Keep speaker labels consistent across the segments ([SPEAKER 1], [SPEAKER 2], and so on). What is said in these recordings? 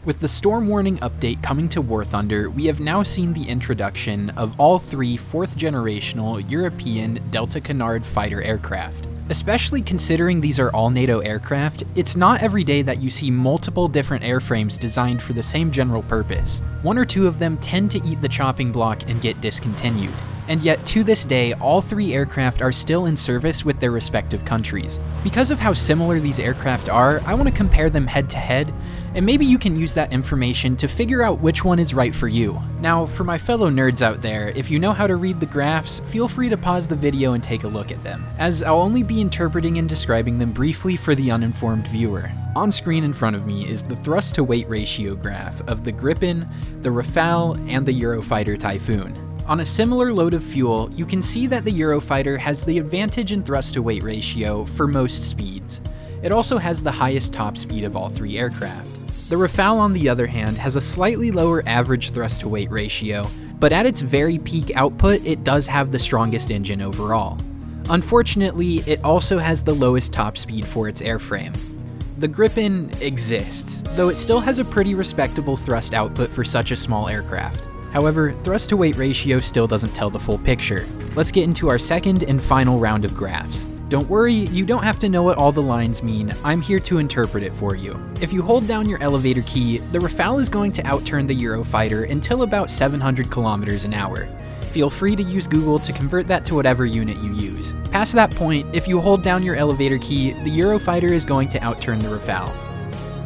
[SPEAKER 1] With the storm warning update coming to War Thunder, we have now seen the introduction of all 3 4th-generational European Delta Canard fighter aircraft. Especially considering these are all NATO aircraft, it's not every day that you see multiple different airframes designed for the same general purpose. 1 or 2 of them tend to eat the chopping block and get discontinued. And yet, to this day, all 3 aircraft are still in service with their respective countries. Because of how similar these aircraft are, I want to compare them head to head, and maybe you can use that information to figure out which one is right for you. Now, for my fellow nerds out there, if you know how to read the graphs, feel free to pause the video and take a look at them, as I'll only be interpreting and describing them briefly for the uninformed viewer. On screen in front of me is the thrust-to-weight ratio graph of the Gripen, the Rafale, and the Eurofighter Typhoon. On a similar load of fuel, you can see that the Eurofighter has the advantage in thrust-to-weight ratio for most speeds. It also has the highest top speed of all 3 aircraft. The Rafale, on the other hand, has a slightly lower average thrust-to-weight ratio, but at its very peak output, it does have the strongest engine overall. Unfortunately, it also has the lowest top speed for its airframe. The Gripen exists, though it still has a pretty respectable thrust output for such a small aircraft. However, thrust-to-weight ratio still doesn't tell the full picture. Let's get into our second and final round of graphs. Don't worry, you don't have to know what all the lines mean, I'm here to interpret it for you. If you hold down your elevator key, the Rafale is going to outturn the Eurofighter until about 700 kilometers an hour. Feel free to use Google to convert that to whatever unit you use. Past that point, if you hold down your elevator key, the Eurofighter is going to outturn the Rafale.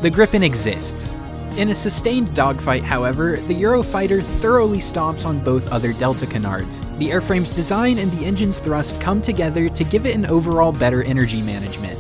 [SPEAKER 1] The Gripen exists. In a sustained dogfight, however, the Eurofighter thoroughly stomps on both other Delta Canards. The airframe's design and the engine's thrust come together to give it an overall better energy management.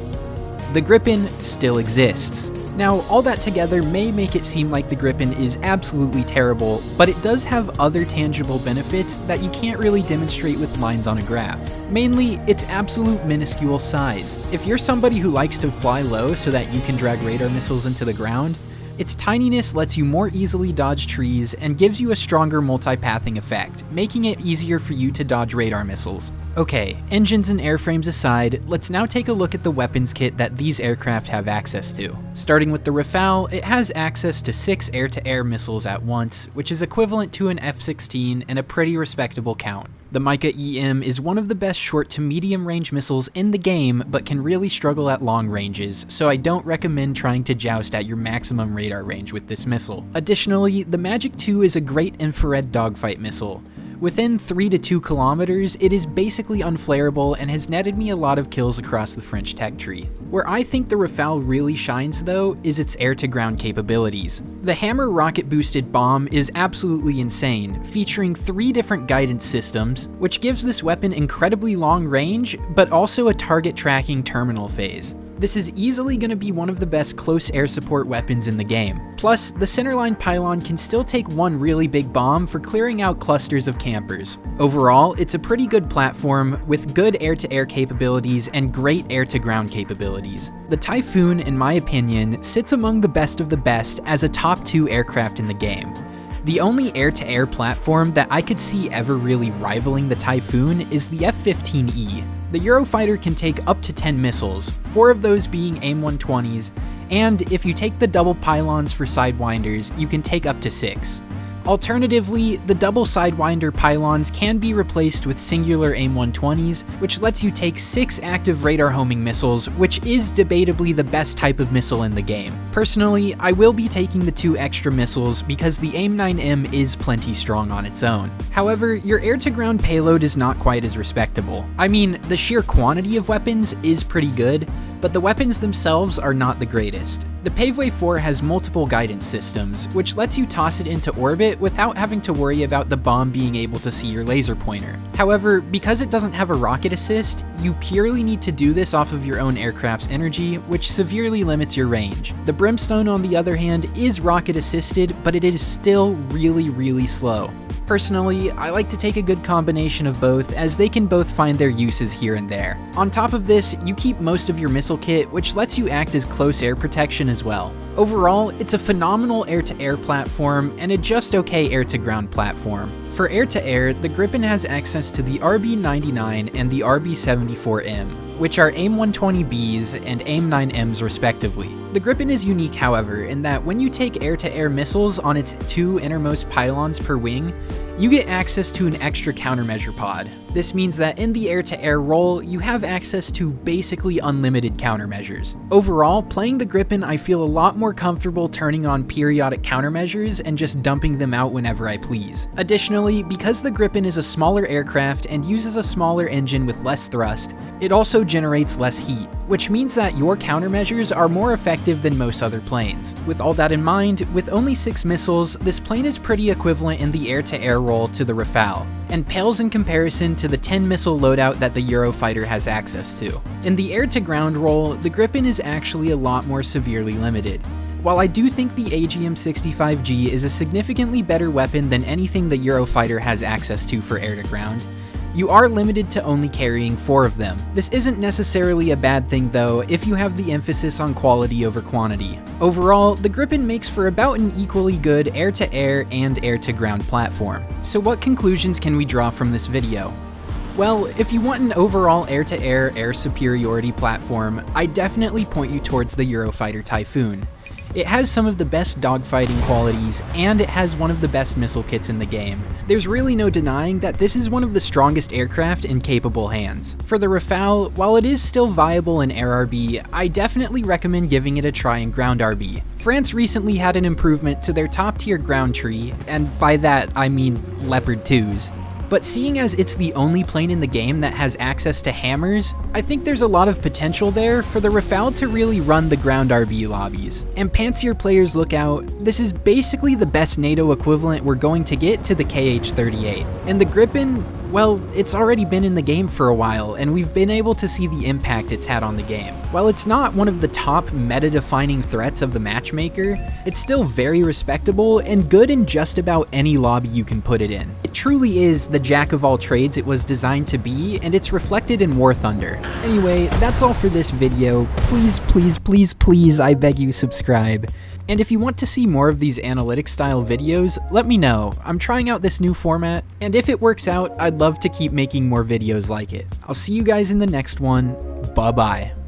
[SPEAKER 1] The Gripen still exists. Now, all that together may make it seem like the Gripen is absolutely terrible, but it does have other tangible benefits that you can't really demonstrate with lines on a graph. Mainly, its absolute minuscule size. If you're somebody who likes to fly low so that you can drag radar missiles into the ground, its tininess lets you more easily dodge trees and gives you a stronger multipathing effect, making it easier for you to dodge radar missiles. Okay, engines and airframes aside, let's now take a look at the weapons kit that these aircraft have access to. Starting with the Rafale, it has access to 6 air-to-air missiles at once, which is equivalent to an F-16 and a pretty respectable count. The Mica EM is one of the best short to medium range missiles in the game, but can really struggle at long ranges, so I don't recommend trying to joust at your maximum radar range with this missile. Additionally, the Magic II is a great infrared dogfight missile. Within 3 to 2 kilometers, it is basically unflareable and has netted me a lot of kills across the French tech tree. Where I think the Rafale really shines though, is its air-to-ground capabilities. The Hammer rocket-boosted bomb is absolutely insane, featuring 3 different guidance systems, which gives this weapon incredibly long range, but also a target tracking terminal phase. This is easily going to be one of the best close air support weapons in the game. Plus, the centerline pylon can still take one really big bomb for clearing out clusters of campers. Overall, it's a pretty good platform with good air-to-air capabilities and great air-to-ground capabilities. The Typhoon, in my opinion, sits among the best of the best as a top 2 aircraft in the game. The only air-to-air platform that I could see ever really rivaling the Typhoon is the F-15E. The Eurofighter can take up to 10 missiles, 4 of those being AIM-120s, and if you take the double pylons for Sidewinders, you can take up to 6. Alternatively, the double Sidewinder pylons can be replaced with singular AIM-120s, which lets you take 6 active radar homing missiles, which is debatably the best type of missile in the game. Personally, I will be taking the 2 extra missiles because the AIM-9M is plenty strong on its own. However, your air-to-ground payload is not quite as respectable. I mean, the sheer quantity of weapons is pretty good, but the weapons themselves are not the greatest. The Paveway 4 has multiple guidance systems, which lets you toss it into orbit without having to worry about the bomb being able to see your laser pointer. However, because it doesn't have a rocket assist, you purely need to do this off of your own aircraft's energy, which severely limits your range. The Brimstone, on the other hand, is rocket assisted, but it is still really slow. Personally, I like to take a good combination of both, as they can both find their uses here and there. On top of this, you keep most of your missile kit, which lets you act as close air protection as well. Overall, it's a phenomenal air-to-air platform and a just okay air-to-ground platform. For air-to-air, the Gripen has access to the RB-99 and the RB-74M, which are AIM-120Bs and AIM-9Ms respectively. The Gripen is unique, however, in that when you take air-to-air missiles on its 2 innermost pylons per wing, you get access to an extra countermeasure pod. This means that in the air-to-air role, you have access to basically unlimited countermeasures. Overall, playing the Gripen, I feel a lot more comfortable turning on periodic countermeasures and just dumping them out whenever I please. Additionally, because the Gripen is a smaller aircraft and uses a smaller engine with less thrust, it also generates less heat, which means that your countermeasures are more effective than most other planes. With all that in mind, with only 6 missiles, this plane is pretty equivalent in the air-to-air role to the Rafale, and pales in comparison to the 10 missile loadout that the Eurofighter has access to. In the air-to-ground role, the Gripen is actually a lot more severely limited. While I do think the AGM-65G is a significantly better weapon than anything the Eurofighter has access to for air-to-ground, you are limited to only carrying 4 of them. This isn't necessarily a bad thing though, if you have the emphasis on quality over quantity. Overall, the Gripen makes for about an equally good air-to-air and air-to-ground platform. So what conclusions can we draw from this video? Well, if you want an overall air-to-air air superiority platform, I definitely point you towards the Eurofighter Typhoon. It has some of the best dogfighting qualities, and it has one of the best missile kits in the game. There's really no denying that this is one of the strongest aircraft in capable hands. For the Rafale, while it is still viable in air RB, I definitely recommend giving it a try in ground RB. France recently had an improvement to their top tier ground tree, and by that I mean Leopard 2s. But seeing as it's the only plane in the game that has access to hammers, I think there's a lot of potential there for the Rafale to really run the ground RB lobbies. And pantsier players look out, this is basically the best NATO equivalent we're going to get to the KH-38. And the Gripen, well, it's already been in the game for a while, and we've been able to see the impact it's had on the game. While it's not one of the top meta-defining threats of the matchmaker, it's still very respectable and good in just about any lobby you can put it in. It truly is the jack of all trades it was designed to be, and it's reflected in War Thunder. Anyway, that's all for this video. Please, please, please, please, I beg you, subscribe. And if you want to see more of these analytics style videos, let me know. I'm trying out this new format, and if it works out, I'd love to keep making more videos like it. I'll see you guys in the next one. Bye-bye.